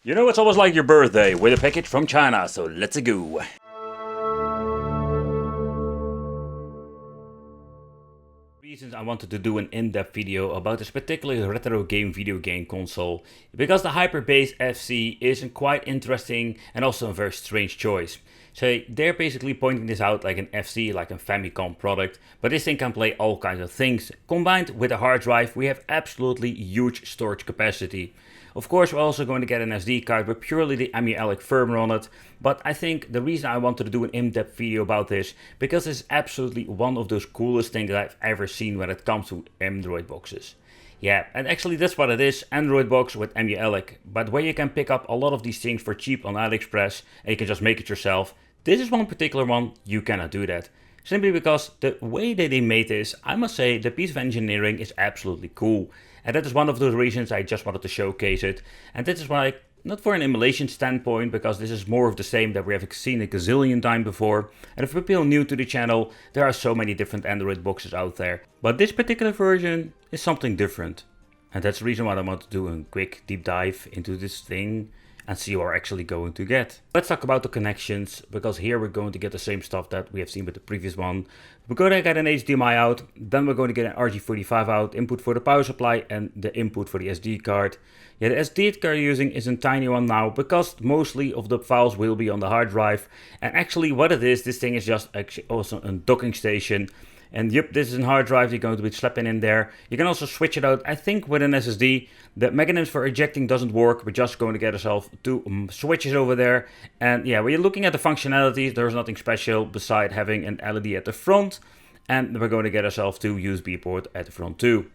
You know, it's almost like your birthday with a package from China, so let's go. Reasons I wanted to do an in-depth video about this particular retro video game console, because the Hyperbase FC is a quite interesting and also a very strange choice. So they're basically pointing this out like an FC, like a Famicom product, but this thing can play all kinds of things. Combined with a hard drive, we have absolutely huge storage capacity. Of course, we're also going to get an SD card with purely the EmuELEC firmware on it, but I think the reason I wanted to do an in-depth video about this, because it's absolutely one of those coolest things that I've ever seen when it comes to Android boxes. Yeah, and actually that's what it is, Android box with EmuELEC, but where you can pick up a lot of these things for cheap on AliExpress and you can just make it yourself. This is one particular one, you cannot do that. Simply because the way that they made this, I must say the piece of engineering is absolutely cool. And that is one of those reasons I just wanted to showcase it. And this is why, not for an emulation standpoint, because this is more of the same that we have seen a gazillion times before. And if people are new to the channel, there are so many different Android boxes out there. But this particular version is something different. And that's the reason why I want to do a quick deep dive into this thing and see what we're actually going to get. Let's talk about the connections, because here we're going to get the same stuff that we have seen with the previous one. We're going to get an HDMI out, then we're going to get an RJ45 out, input for the power supply and the input for the SD card. Yeah, the SD card you're using is a tiny one now, because mostly of the files will be on the hard drive. And actually what it is, this thing is just actually also a docking station. And yep, this is a hard drive you're going to be slapping in there. You can also switch it out, I think, with an SSD. The mechanism for ejecting doesn't work. We're just going to get ourselves two switches over there. And yeah, when you're looking at the functionalities, there's nothing special beside having an LED at the front. And we're going to get ourselves two USB port at the front too.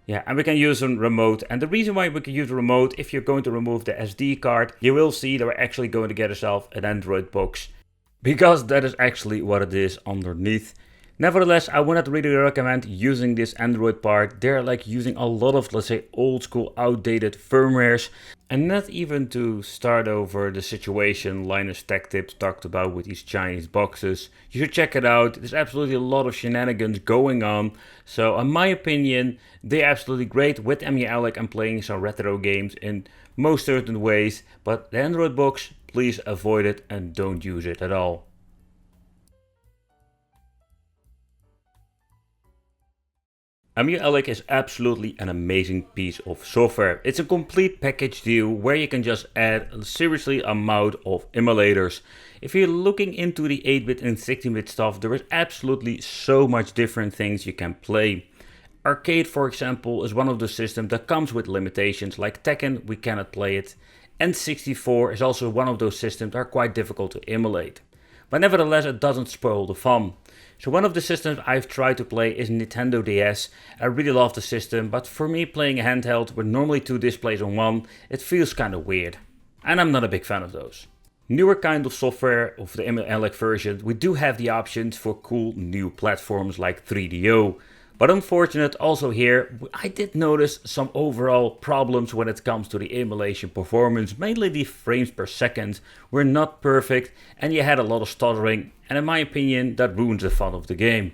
Yeah, and we can use a remote. And the reason why we can use a remote, if you're going to remove the SD card, you will see that we're actually going to get ourselves an Android box. Because that is actually what it is underneath. Nevertheless, I would not really recommend using this Android part. They're like using a lot of, let's say, old school outdated firmwares. And not even to start over the situation Linus Tech Tips talked about with these Chinese boxes. You should check it out. There's absolutely a lot of shenanigans going on. So in my opinion, they're absolutely great with EmuELEC and playing some retro games in most certain ways. But the Android box, please avoid it and don't use it at all. EmuELEC is absolutely an amazing piece of software. It's a complete package deal where you can just add a seriously amount of emulators. If you're looking into the 8-bit and 16-bit stuff, there is absolutely so much different things you can play. Arcade, for example, is one of the systems that comes with limitations, like Tekken, we cannot play it. N64 is also one of those systems that are quite difficult to emulate. But nevertheless, it doesn't spoil the fun. So one of the systems I've tried to play is Nintendo DS. I really love the system, but for me playing a handheld with normally two displays on one, it feels kind of weird. And I'm not a big fan of those. Newer kind of software of the EmuELEC version, we do have the options for cool new platforms like 3DO. But unfortunate also here, I did notice some overall problems when it comes to the emulation performance. Mainly the frames per second were not perfect and you had a lot of stuttering, and in my opinion that ruins the fun of the game.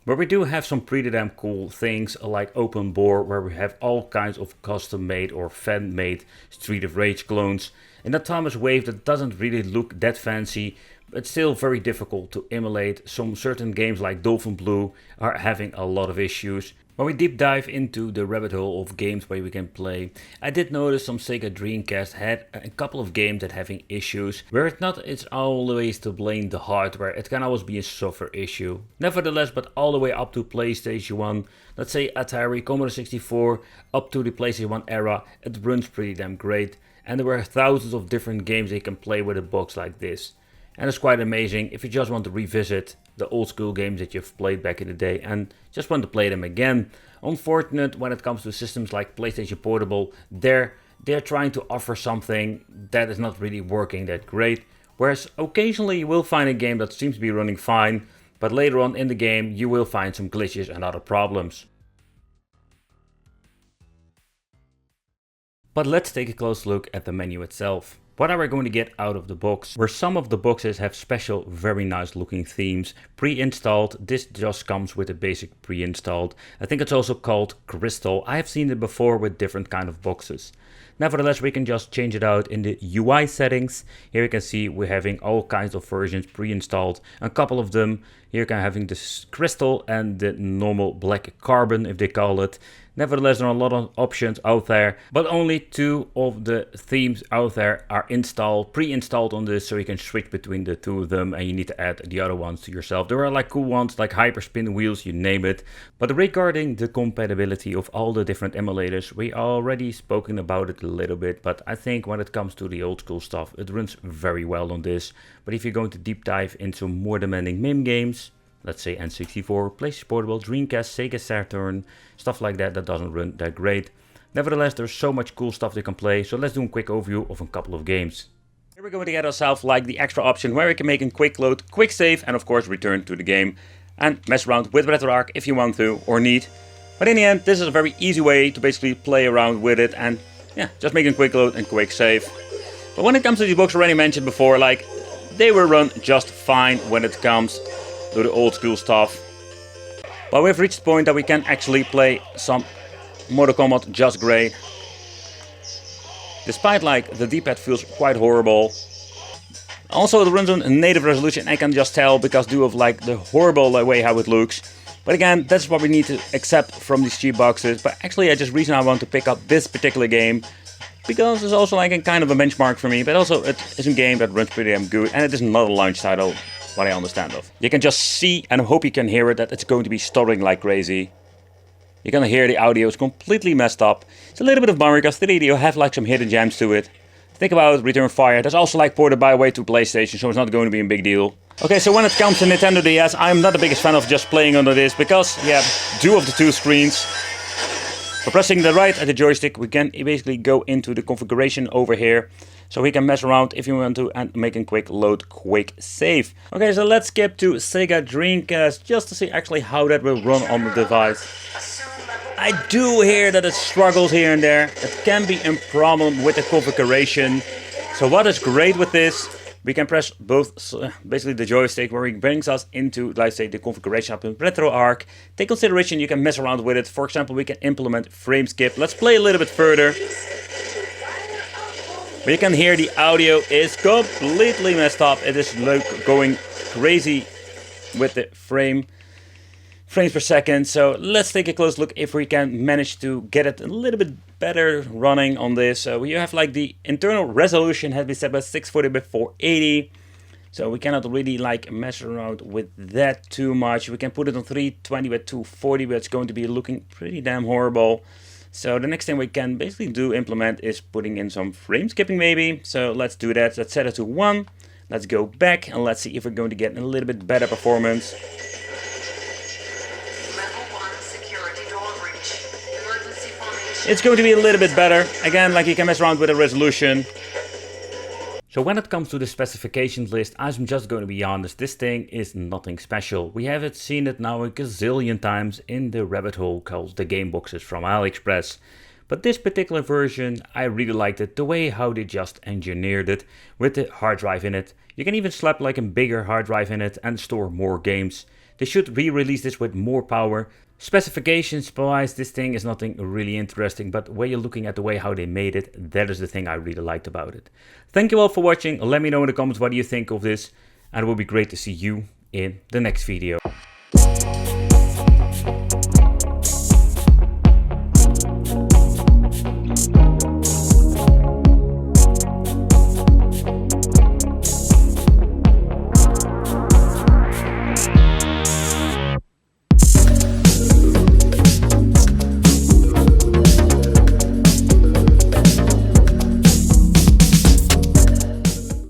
But we do have some pretty damn cool things like Open Bore, where we have all kinds of custom made or fan made Street of Rage clones. In a Thomas Wave that doesn't really look that fancy, it's still very difficult to emulate. Some certain games like Dolphin Blue are having a lot of issues. When we deep dive into the rabbit hole of games where we can play, I did notice some Sega Dreamcast had a couple of games that having issues, where it's always to blame the hardware, it can always be a software issue. Nevertheless, but all the way up to PlayStation 1, let's say Atari, Commodore 64, up to the PlayStation 1 era, it runs pretty damn great. And there were thousands of different games that you can play with a box like this. And it's quite amazing if you just want to revisit the old school games that you've played back in the day and just want to play them again. Unfortunate when it comes to systems like PlayStation Portable, they're trying to offer something that is not really working that great. Whereas occasionally you will find a game that seems to be running fine, but later on in the game you will find some glitches and other problems. But let's take a close look at the menu itself. What are we going to get out of the box? Where some of the boxes have special, very nice looking themes pre-installed. This just comes with a basic pre-installed. I think it's also called Crystal. I have seen it before with different kind of boxes. Nevertheless, we can just change it out in the UI settings. Here you can see we're having all kinds of versions pre-installed. A couple of them. Here you can having this crystal and the normal black carbon, if they call it. Nevertheless, there are a lot of options out there, but only 2 of the themes out there are pre-installed on this, so you can switch between the 2 of them, and you need to add the other ones to yourself. There are like cool ones like hyperspin wheels, you name it. But regarding the compatibility of all the different emulators, we already spoken about it a little bit, but I think when it comes to the old school stuff, it runs very well on this. But if you're going to deep dive into more demanding MIM games, let's say N64, PlayStation Portable, Dreamcast, Sega Saturn, stuff like that, that doesn't run that great. Nevertheless, there's so much cool stuff you can play, so let's do a quick overview of a couple of games. Here we're going to get ourselves like the extra option where we can make a quick load, quick save, and of course return to the game and mess around with RetroArch if you want to or need. But in the end, this is a very easy way to basically play around with it and yeah, just make a quick load and quick save. But when it comes to these books, already mentioned before, like they will run just fine when it comes to the old school stuff. But we've reached the point that we can actually play some Mortal Kombat just great. Despite like the D-pad feels quite horrible. Also it runs on native resolution, I can just tell because due of like the horrible way how it looks. But again, that's what we need to accept from these cheap boxes. But actually I just reason I want to pick up this particular game because it's also like a kind of a benchmark for me, but also it is a game that runs pretty damn good and it is not a launch title. What I understand of. You can just see, and I hope you can hear it, that it's going to be stuttering like crazy. You're gonna hear the audio is completely messed up. It's a little bit of bummer because the radio have like some hidden gems to it. Think about Return Fire, that's also like ported by the way to PlayStation, so it's not going to be a big deal. Okay, so when it comes to Nintendo DS, I'm not the biggest fan of just playing under this because, yeah, 2 of the 2 screens. For pressing the right at the joystick, we can basically go into the configuration over here. So we can mess around if you want to and make a quick load, quick save. Okay, so let's skip to Sega Dreamcast just to see actually how that will run on the device. I do hear that it struggles here and there. It can be a problem with the configuration. So what is great with this, we can press both, basically the joystick where it brings us into, let's say, the configuration up in RetroArch. Take consideration you can mess around with it. For example, we can implement frame skip. Let's play a little bit further. But you can hear the audio is completely messed up. It is going crazy with the frames per second. So let's take a close look if we can manage to get it a little bit better running on this. So you have like the internal resolution has been set by 640 by 480. So we cannot really like mess around with that too much. We can put it on 320 by 240, but it's going to be looking pretty damn horrible. So the next thing we can basically implement is putting in some frame skipping maybe. So let's do that. Let's set it to 1. Let's go back and let's see if we're going to get a little bit better performance. It's going to be a little bit better. Again, like you can mess around with the resolution. So when it comes to the specifications list, I'm just going to be honest, this thing is nothing special. We haven't seen it now a gazillion times in the rabbit hole called the game boxes from AliExpress. But this particular version, I really liked it, the way how they just engineered it with the hard drive in it. You can even slap like a bigger hard drive in it and store more games. They should re-release this with more power. Specifications wise, this thing is nothing really interesting, but when you're looking at the way how they made it, that is the thing I really liked about it. Thank you all for watching. Let me know in the comments what do you think of this, and it will be great to see you in the next video.